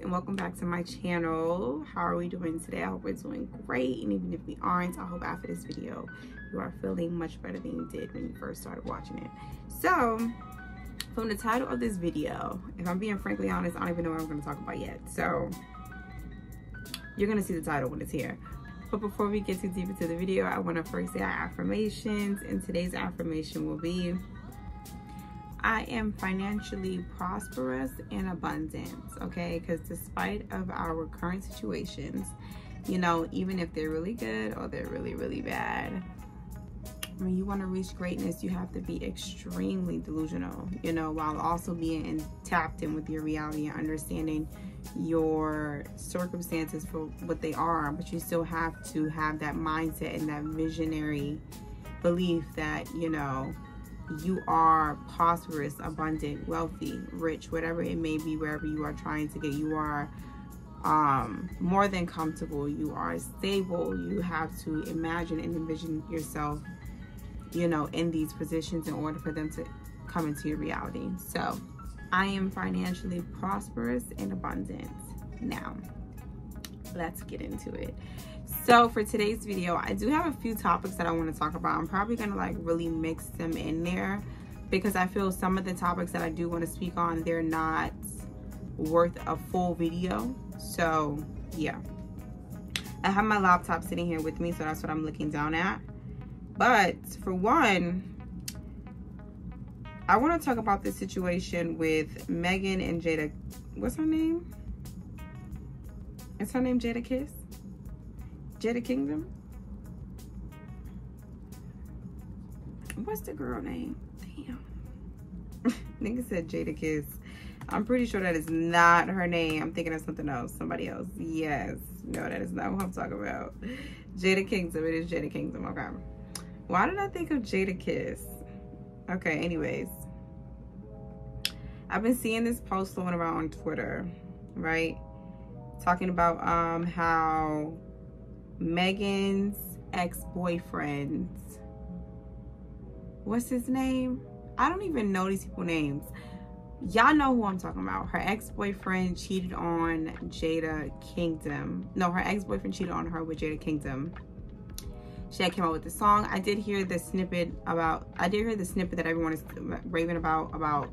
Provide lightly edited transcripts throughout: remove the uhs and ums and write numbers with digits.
and welcome back to my channel. How are we doing today? I hope we're doing great, and even if we aren't, I hope after this video you are feeling much better than you did when you first started watching it. So from the title of this video, if I'm being frankly honest, I don't even know what I'm going to talk about yet, so you're going to see the title when it's here. But before we get too deep into the video, I want to first say our affirmations, and today's affirmation will be: I am financially prosperous and abundant, okay? Because despite of our current situations, you know, even if they're really good or they're really, really bad, when you want to reach greatness, you have to be extremely delusional, you know, while also being tapped in with your reality and understanding your circumstances for what they are. But you still have to have that mindset and that visionary belief that, you know, you are prosperous, abundant, wealthy, rich, whatever it may be, wherever you are trying to get. You are more than comfortable, you are stable. You have to imagine and envision yourself, you know, in these positions in order for them to come into your reality. So I am financially prosperous and abundant. Now let's get into it. So for today's video, I do have a few topics that I want to talk about. I'm probably going to like really mix them in there because I feel some of the topics that I do want to speak on, they're not worth a full video. So yeah, I have my laptop sitting here with me, so that's what I'm looking down at. But for one, I want to talk about this situation with Megan and Jada. What's her name? Is her name Jada Kiss? Jada Kingdom? What's the girl name? Damn. Nigga said Jada Kiss. I'm pretty sure that is not her name. I'm thinking of something else. Somebody else. Yes. No, that is not what I'm talking about. Jada Kingdom. It is Jada Kingdom. Okay. Why did I think of Jada Kiss? Okay, anyways. I've been seeing this post floating around on Twitter, right? Talking about how Megan's ex-boyfriend, what's his name? I don't even know these people's names. Y'all know who I'm talking about. Her ex-boyfriend cheated on Jada Kingdom. No, her ex-boyfriend cheated on her with Jada Kingdom. She had came out with the song. I did hear the snippet that everyone is raving about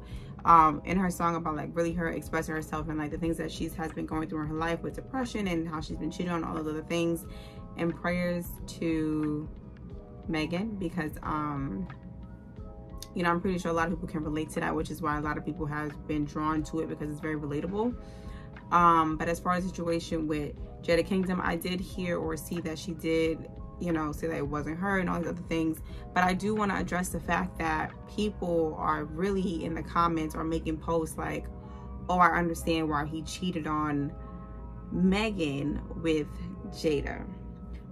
in her song, about like really her expressing herself and like the things that she has been going through in her life with depression and how she's been cheated on, all of other things. And prayers to Megan, because you know, I'm pretty sure a lot of people can relate to that, which is why a lot of people have been drawn to it, because it's very relatable. But as far as the situation with Jada Kingdom, I did hear or see that she did, you know, say that it wasn't her and all these other things. But I do want to address the fact that people are really in the comments or making posts like, oh, I understand why he cheated on Megan with Jada.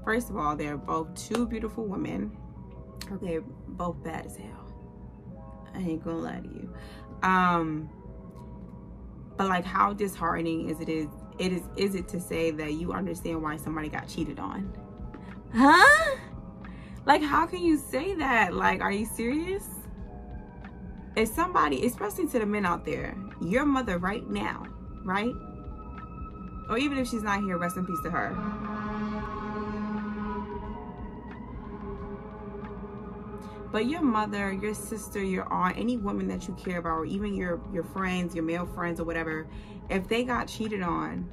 First of all, they're both two beautiful women. They're both bad as hell. I ain't gonna lie to you. But like, how disheartening is it to say that you understand why somebody got cheated on? Huh? Like, how can you say that? Like, are you serious? If somebody, especially to the men out there, your mother right now, right? Or even if she's not here, rest in peace to her. But your mother, your sister, your aunt, any woman that you care about, or even your friends, your male friends or whatever, if they got cheated on,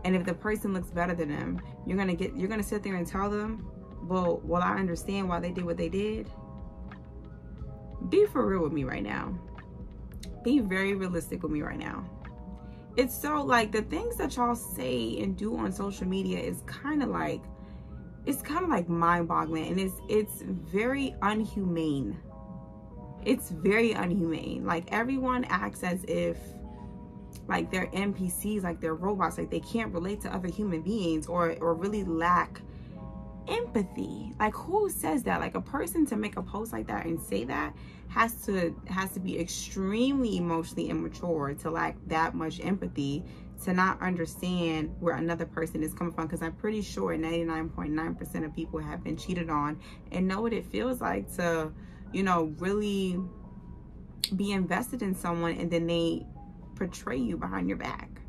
and if the person looks better than them, you're gonna sit there and tell them, well, I understand why they did what they did. Be for real with me right now. Be very realistic with me right now. It's so like, the things that y'all say and do on social media is kind of like, it's kind of like mind-boggling, and it's very unhumane. It's very unhumane. Like, everyone acts as if like they're NPCs, like they're robots, like they can't relate to other human beings or really lack empathy. Like, who says that? Like, a person to make a post like that and say that has to be extremely emotionally immature to lack that much empathy, to not understand where another person is coming from. Because I'm pretty sure 99.9% of people have been cheated on and know what it feels like to, you know, really be invested in someone and then they portray you behind your back.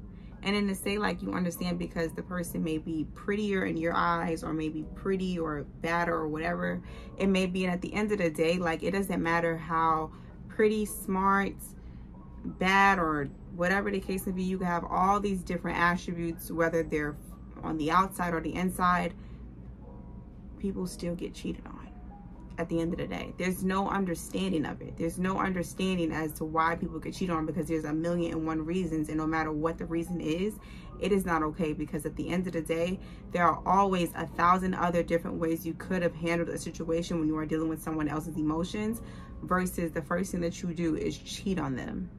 And then to say like you understand because the person may be prettier in your eyes, or maybe pretty or bad or whatever it may be. And at the end of the day, like, it doesn't matter how pretty, smart, bad, or whatever the case may be. You can have all these different attributes, whether they're on the outside or the inside. People still get cheated on at the end of the day. There's no understanding of it. There's no understanding as to why people get cheated on, because there's 1,000,001 reasons, and no matter what the reason is, it is not okay. Because at the end of the day, there are always 1,000 other different ways you could have handled a situation when you are dealing with someone else's emotions, versus the first thing that you do is cheat on them.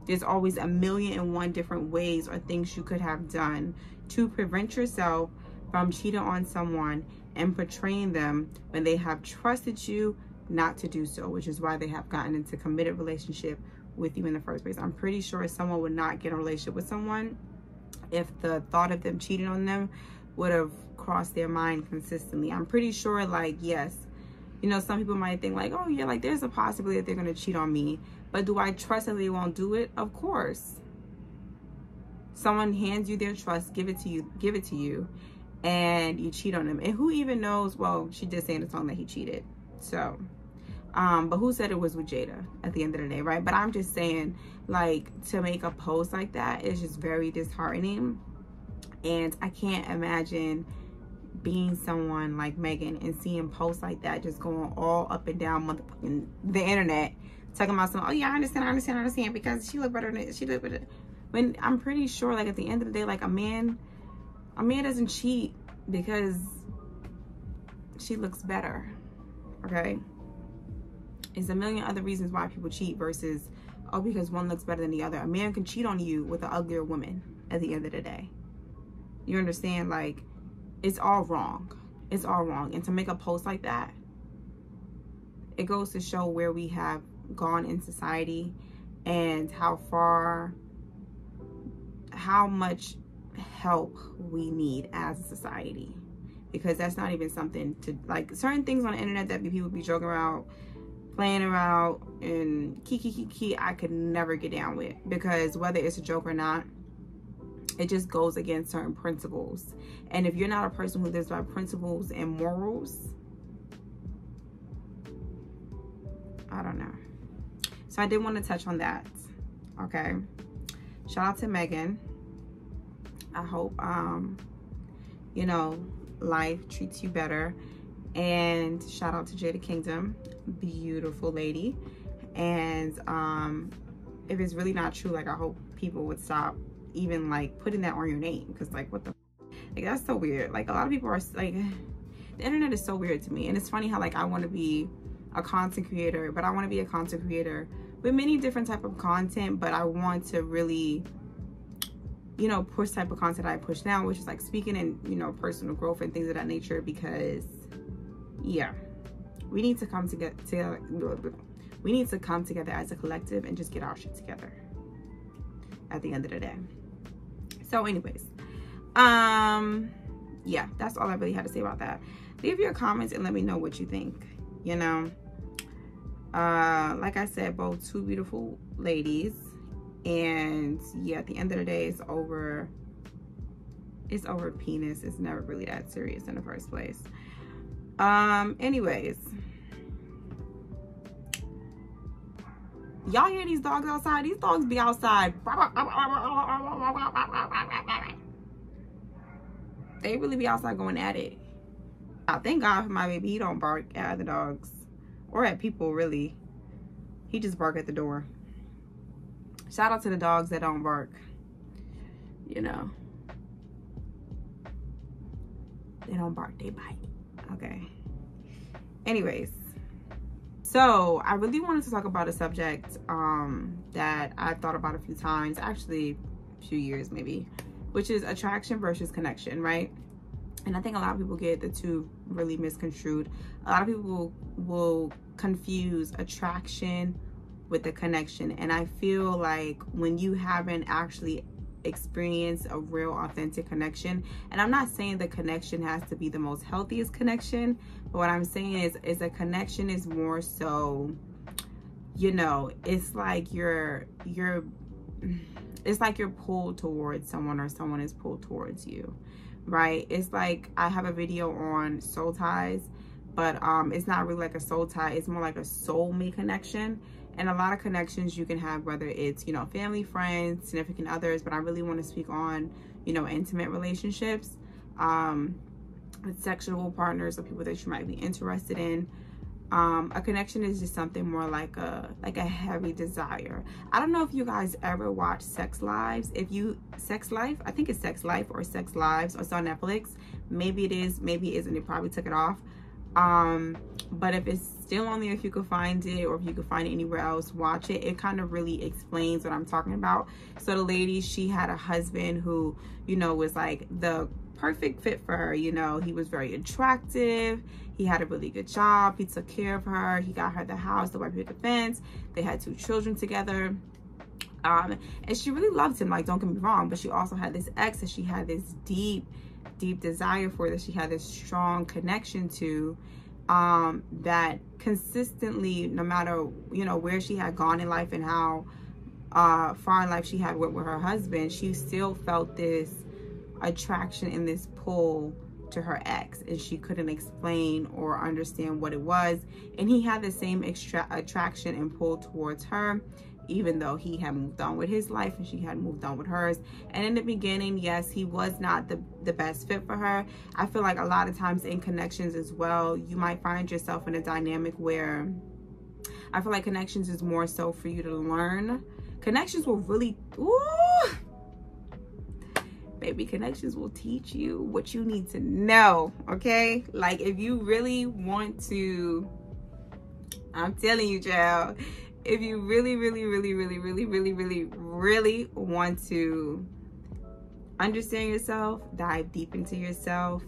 There's always 1,000,001 different ways or things you could have done to prevent yourself from cheating on someone and portraying them when they have trusted you not to do so, which is why they have gotten into a committed relationship with you in the first place. I'm pretty sure someone would not get in a relationship with someone if the thought of them cheating on them would have crossed their mind consistently. I'm pretty sure, like, yes, you know, some people might think like, oh yeah, like there's a possibility that they're going to cheat on me, but do I trust that they won't do it? Of course. Someone hands you their trust, give it to you, and you cheat on them. And who even knows? Well, she did say in the song that he cheated. So, but who said it was with Jada at the end of the day, right? But I'm just saying, like, to make a post like that is just very disheartening. And I can't imagine being someone like Megan and seeing posts like that just going all up and down the internet, talking about some, oh yeah, I understand, because she looked better than she looked better. When I'm pretty sure, like, at the end of the day, like, a man doesn't cheat because she looks better, okay? There's 1,000,000 other reasons why people cheat versus, oh, because one looks better than the other. A man can cheat on you with an uglier woman at the end of the day. You understand? Like, it's all wrong. It's all wrong. And to make a post like that, it goes to show where we have gone in society and how much help we need as a society. Because that's not even something to, like, certain things on the internet that people be joking around, playing around, and kiki, I could never get down with. Because whether it's a joke or not, it just goes against certain principles. And if you're not a person who lives by principles and morals, I don't know. So I did want to touch on that. Okay. Shout out to Megan. I hope, you know, life treats you better. And shout out to Jada Kingdom. Beautiful lady. And if it's really not true, like, I hope people would stop even, like, putting that on your name. Because, like, what the, like, that's so weird. Like, a lot of people are, like, the internet is so weird to me. And it's funny how, like, I want to be a content creator, but I want to be a content creator with many different type of content, but I want to really, you know, push type of content I push now, which is like speaking and, you know, personal growth and things of that nature. Because yeah, we need to come together. We need to come together as a collective and just get our shit together at the end of the day. So anyways, yeah, that's all I really had to say about that. Leave your comments and let me know what you think. You know, like I said, both two beautiful ladies. And yeah, at the end of the day, it's over penis. It's never really that serious in the first place. Anyways, y'all hear these dogs outside? These dogs be outside. They really be outside going at it. Thank God for my baby. He don't bark at other dogs or at people, really. He just bark at the door. Shout out to the dogs that don't bark. You know, they don't bark, they bite. Okay. Anyways, so I really wanted to talk about a subject that I've thought about a few times, actually a few years maybe, which is attraction versus connection, right? And I think a lot of people get the two really misconstrued. A lot of people will confuse attraction with the connection. And I feel like when you haven't actually experienced a real authentic connection, and I'm not saying the connection has to be the most healthiest connection, but what I'm saying is a connection is more so, you know, it's like it's it's like you're pulled towards someone or someone is pulled towards you, right? It's like I have a video on soul ties, but it's not really like a soul tie. It's more like a soulmate connection. And a lot of connections you can have, whether it's, you know, family, friends, significant others, but I really want to speak on, you know, intimate relationships, with sexual partners or people that you might be interested in. A connection is just something more like a heavy desire. I don't know if you guys ever watch Sex Lives. Sex Life, I think it's Sex Life or Sex Lives, or it's on Netflix. Maybe it is, maybe it isn't. They probably took it off. But if it's still on there, if you could find it, or if you could find it anywhere else, watch it. It kind of really explains what I'm talking about. So the lady, she had a husband who, you know, was like the perfect fit for her. You know, he was very attractive. He had a really good job. He took care of her. He got her the house, the white picket fence. They had 2 children together. And she really loved him, like, don't get me wrong, but she also had this ex that she had this deep desire for, that she had this strong connection to, that consistently, no matter, you know, where she had gone in life and how far in life she had went with her husband, she still felt this attraction and this pull to her ex, and she couldn't explain or understand what it was. And he had the same attraction and pull towards her, even though he had moved on with his life and she had moved on with hers. And in the beginning, yes, he was not the best fit for her. I feel like a lot of times in connections as well, you might find yourself in a dynamic where I feel like connections is more so for you to learn. Connections will really, baby, connections will teach you what you need to know, okay? Like, if you really want to, I'm telling you, child, if you really want to understand yourself, dive deep into yourself,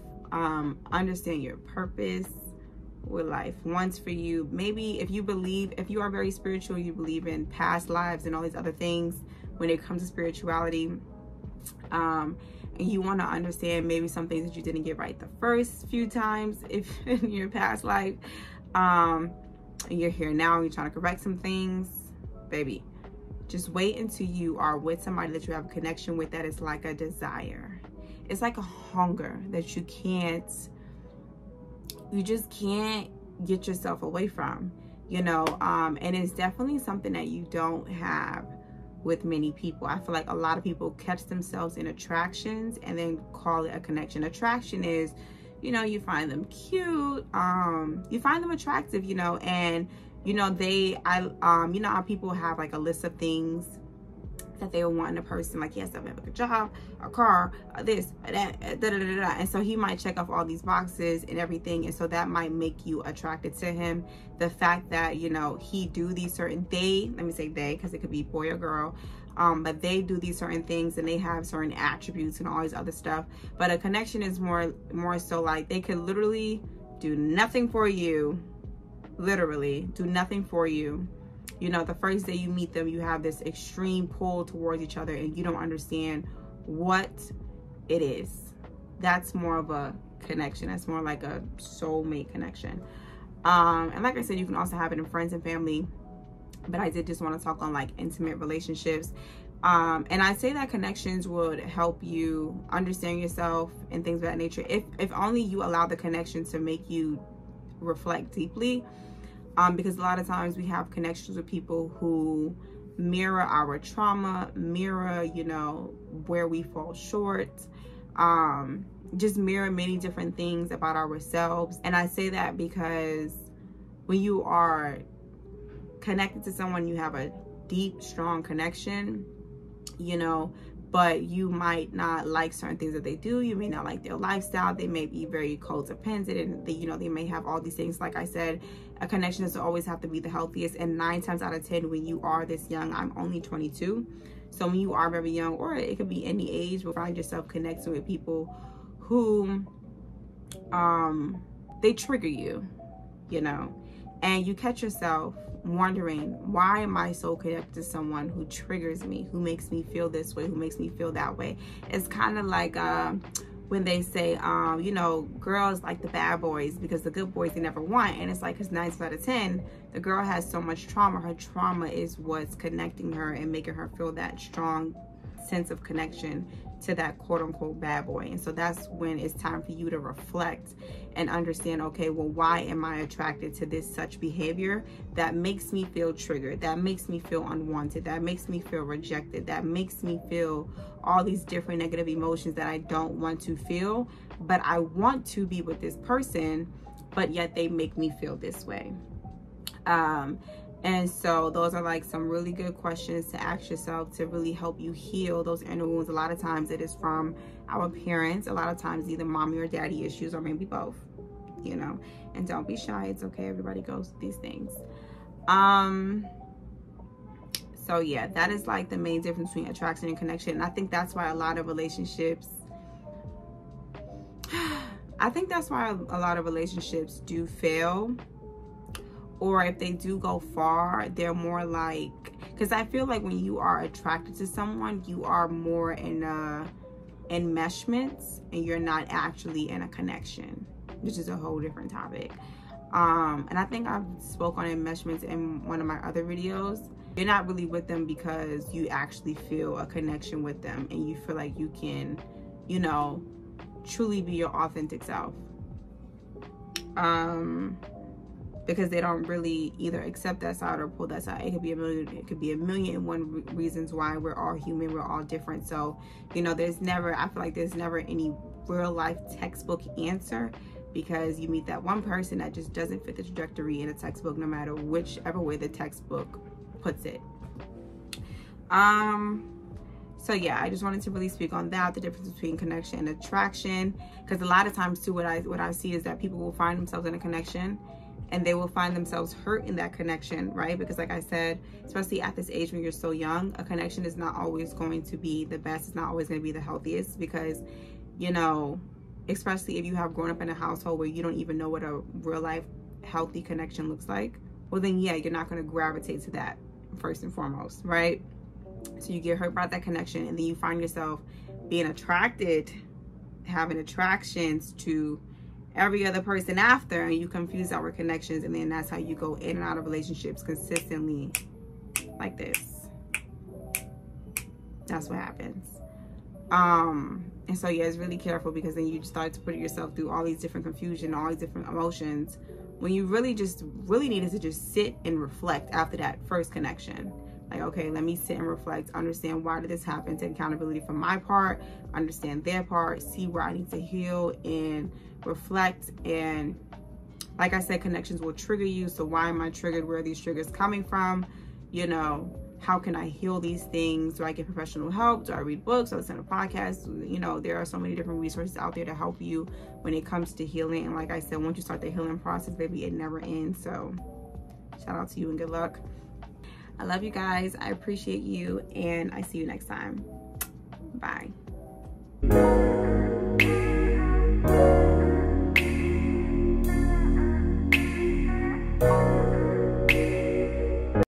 understand your purpose, what life wants for you. Maybe if you are very spiritual, you believe in past lives and all these other things when it comes to spirituality, and you want to understand maybe some things that you didn't get right the first few times if in your past life, and you're here now and you're trying to correct some things, baby, just wait until you are with somebody that you have a connection with, that is like a desire. It's like a hunger that you just can't get yourself away from, you know. And it's definitely something that you don't have with many people. I feel like a lot of people catch themselves in attractions and then call it a connection. Attraction is, you know, you find them cute, you find them attractive, you know, and you know, you know how people have like a list of things that they want in a person, like he has to have a good job, a car, this, that, and so he might check off all these boxes and everything, and so that might make you attracted to him. The fact that, you know, he do these certain, let me say they, because it could be boy or girl, but they do these certain things and they have certain attributes and all these other stuff. But a connection is more so like they could literally do nothing for you, literally do nothing for you. You know, the first day you meet them, you have this extreme pull towards each other and you don't understand what it is. That's more of a connection. That's more like a soulmate connection. And like I said, you can also have it in friends and family, but I did just want to talk on like intimate relationships. And I say that connections would help you understand yourself and things of that nature, if only you allow the connection to make you reflect deeply. Because a lot of times we have connections with people who mirror our trauma, mirror, you know, where we fall short, just mirror many different things about ourselves. And I say that because when you are connected to someone, you have a deep, strong connection, you know, but you might not like certain things that they do. You may not like their lifestyle. They may be very codependent, and they, you know, they may have all these things. Like I said, a connection doesn't always have to be the healthiest. And 9 times out of 10, when you are this young, I'm only 22. So when you are very young, or it could be any age, but find yourself connecting with people who, they trigger you, you know, and you catch yourself wondering, why am I so connected to someone who triggers me, who makes me feel this way, who makes me feel that way? It's kind of like when they say, you know, girls like the bad boys because the good boys they never want. And it's like, because 9 out of 10, the girl has so much trauma. Her trauma is what's connecting her and making her feel that strong sense of connection to that quote unquote bad boy. And so that's when it's time for you to reflect and understand, okay, well, why am I attracted to this such behavior that makes me feel triggered, that makes me feel unwanted, that makes me feel rejected, that makes me feel all these different negative emotions that I don't want to feel, but I want to be with this person, but yet they make me feel this way. And so those are like some really good questions to ask yourself to really help you heal those inner wounds. A lot of times it is from our parents, a lot of times either mommy or daddy issues, or maybe both, you know. And don't be shy, it's okay, everybody goes through these things. So yeah, that is like the main difference between attraction and connection. And I think that's why a lot of relationships do fail. Or if they do go far, they're more like, because I feel like when you are attracted to someone, you are more in enmeshments and you're not actually in a connection, which is a whole different topic. And I think I've spoke on enmeshments in one of my other videos. You're not really with them because you actually feel a connection with them and you feel like you can, you know, truly be your authentic self. Because they don't really either accept that side or pull that side. It could be a million and one reasons why. We're all human, we're all different. So, you know, I feel like there's never any real life textbook answer, because you meet that one person that just doesn't fit the trajectory in a textbook, no matter whichever way the textbook puts it. So yeah, I just wanted to really speak on that, the difference between connection and attraction, because a lot of times too, what I see is that people will find themselves in a connection and they will find themselves hurt in that connection, right? Because like I said, especially at this age when you're so young, a connection is not always going to be the best. It's not always going to be the healthiest, because, you know, especially if you have grown up in a household where you don't even know what a real life healthy connection looks like, well then yeah, you're not going to gravitate to that first and foremost, right? So you get hurt by that connection, and then you find yourself being attracted, having attractions to every other person after, and you confuse our connections, and then that's how you go in and out of relationships consistently like this. That's what happens. And so yeah, it's really careful, because then you start to put yourself through all these different confusion, all these different emotions, when you really needed to just sit and reflect after that first connection. Like, okay, let me sit and reflect, understand why did this happen, take accountability for my part, understand their part, see where I need to heal and reflect. And like I said, connections will trigger you. So why am I triggered? Where are these triggers coming from? You know, how can I heal these things? Do I get professional help? Do I read books? Do I listen to podcasts? You know, there are so many different resources out there to help you when it comes to healing. And like I said, once you start the healing process, baby, it never ends. So shout out to you and good luck. I love you guys. I appreciate you, and I see you next time. Bye.